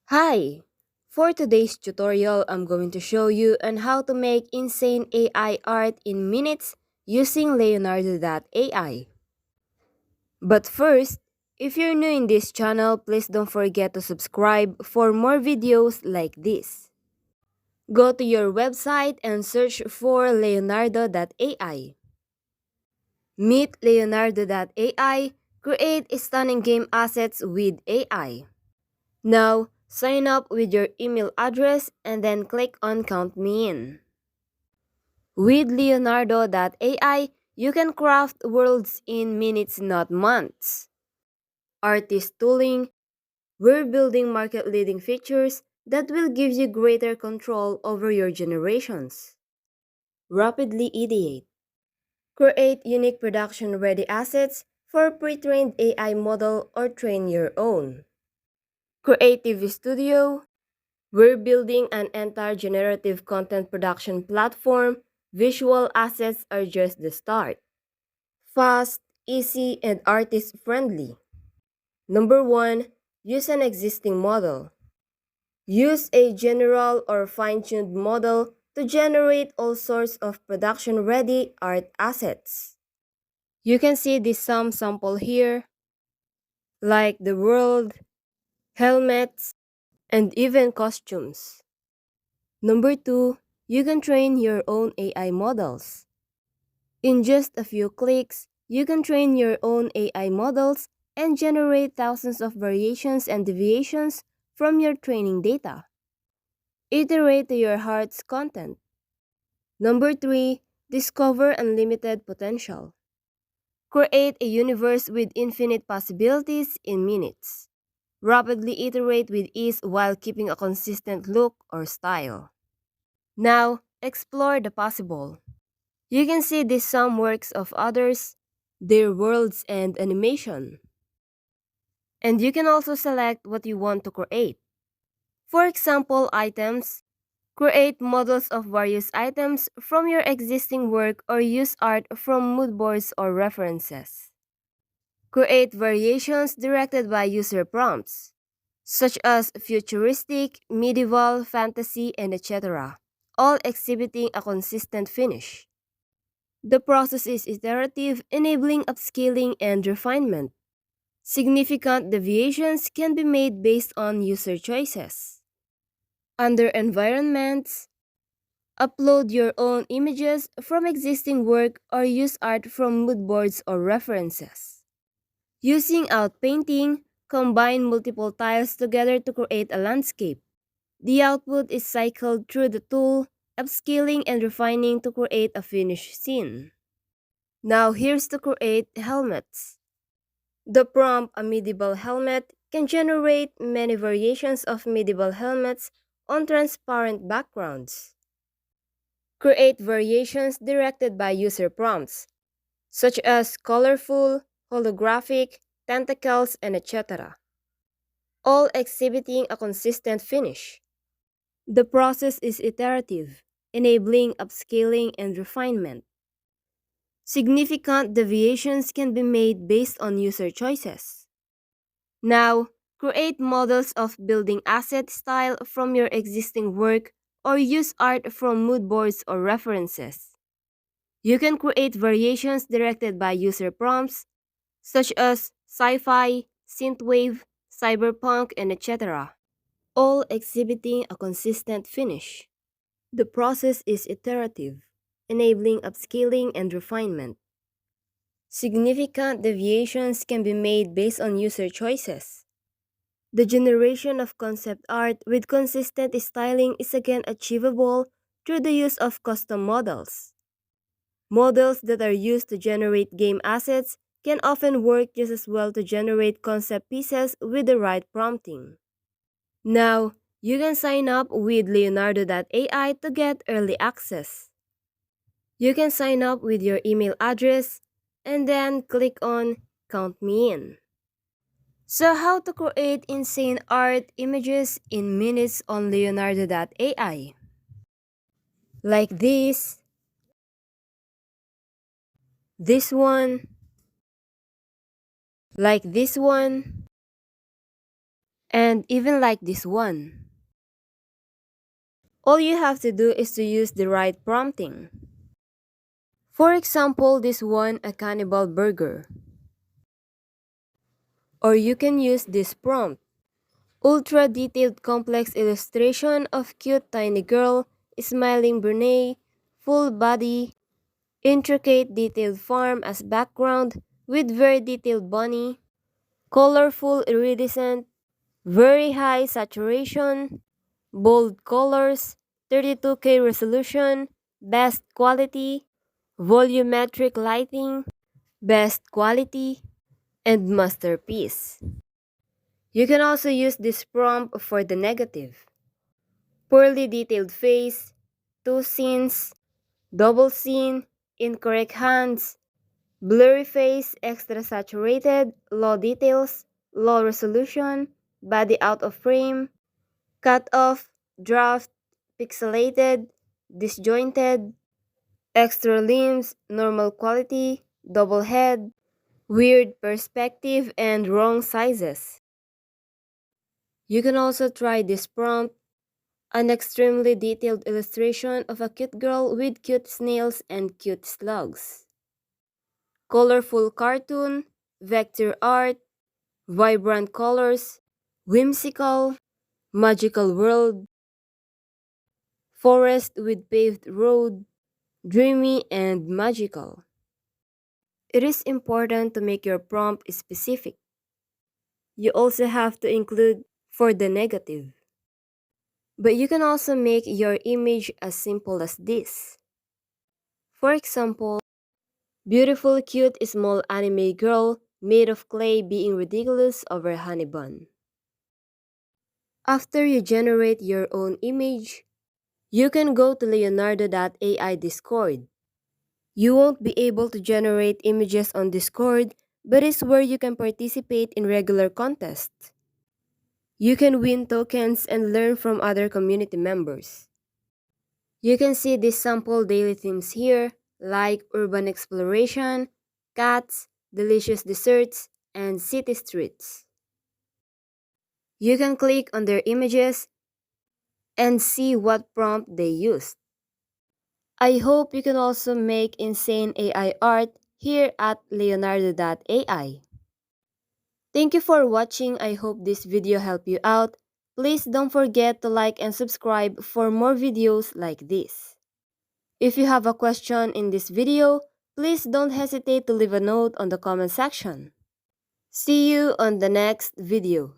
Hi! For today's tutorial, I'm going to show you on how to make insane AI art in minutes using leonardo.ai. But first, if you're new in this channel, please don't forget to subscribe for more videos like this. Go to your website and search for leonardo.ai. Meet leonardo.ai, create stunning game assets with AI. Now, sign up with your email address and then click on Count Me In. With leonardo.ai, you can craft worlds in minutes, not months. Artist tooling, we're building market-leading features that will give you greater control over your generations. Rapidly ideate. Create unique production-ready assets for pre-trained AI model or train your own. Creative Studio, we're building an entire generative content production platform. Visual assets are just the start. Fast, easy, and artist-friendly. Number 1. Use an existing model. Use a general or fine-tuned model to generate all sorts of production-ready art assets. You can see this some sample here, like the world, helmets, and even costumes. Number 2, you can train your own AI models. In just a few clicks, you can train your own AI models and generate thousands of variations and deviations from your training data. Iterate to your heart's content. Number 3, discover unlimited potential. Create a universe with infinite possibilities in minutes. Rapidly iterate with ease while keeping a consistent look or style. Now, explore the possible. You can see these some works of others, their worlds and animation. And you can also select what you want to create. For example, items. Create models of various items from your existing work or use art from mood boards or references. Create variations directed by user prompts, such as futuristic, medieval, fantasy, and etc., all exhibiting a consistent finish. The process is iterative, enabling upscaling and refinement. Significant deviations can be made based on user choices. Under Environments, upload your own images from existing work or use art from mood boards or references. Using outpainting, combine multiple tiles together to create a landscape. The output is cycled through the tool, upscaling and refining to create a finished scene. Now here's to create helmets. The prompt "a medieval helmet" can generate many variations of medieval helmets on transparent backgrounds. Create variations directed by user prompts, such as colorful, holographic, tentacles, and etc., all exhibiting a consistent finish. The process is iterative, enabling upscaling and refinement. Significant deviations can be made based on user choices. Now, create models of building asset style from your existing work or use art from mood boards or references. You can create variations directed by user prompts, such as sci-fi, synthwave, cyberpunk, and etc., all exhibiting a consistent finish. The process is iterative, enabling upscaling and refinement. Significant deviations can be made based on user choices. The generation of concept art with consistent styling is again achievable through the use of custom models. Models that are used to generate game assets can often work just as well to generate concept pieces with the right prompting. Now, you can sign up with leonardo.ai to get early access. You can sign up with your email address and then click on Count Me In. So how to create insane art images in minutes on leonardo.ai? Like this one, like this one, And even like this one. All you have to do is to use the right prompting. For example, this one, a cannibal burger. Or you can use this prompt. Ultra detailed complex illustration of cute tiny girl, smiling brunette, full body, intricate detailed farm as background with very detailed bunny, colorful iridescent, very high saturation, bold colors, 32K resolution, best quality, volumetric lighting, best quality, and masterpiece. You can also use this prompt for the negative. Poorly detailed face, two scenes, double scene, incorrect hands, blurry face, extra saturated, low details, low resolution, body out of frame, cut off, draft, pixelated, disjointed, extra limbs, normal quality, double head, weird perspective, and wrong sizes. You can also try this prompt, an extremely detailed illustration of a cute girl with cute snails and cute slugs. Colorful cartoon, vector art, vibrant colors, whimsical, magical world, forest with paved road, dreamy and magical. It is important to make your prompt specific. You also have to include for the negative. But you can also make your image as simple as this. For example, beautiful cute small anime girl made of clay being ridiculous over honey bun. After you generate your own image, you can go to leonardo.ai Discord. You won't be able to generate images on Discord, but it's where you can participate in regular contests. You can win tokens and learn from other community members. You can see these sample daily themes here, like urban exploration, cats, delicious desserts, and city streets. You can click on their images and see what prompt they used. I hope you can also make insane AI art here at leonardo.ai. Thank you for watching. I hope this video helped you out. Please don't forget to like and subscribe for more videos like this. If you have a question in this video, please don't hesitate to leave a note on the comment section. See you on the next video.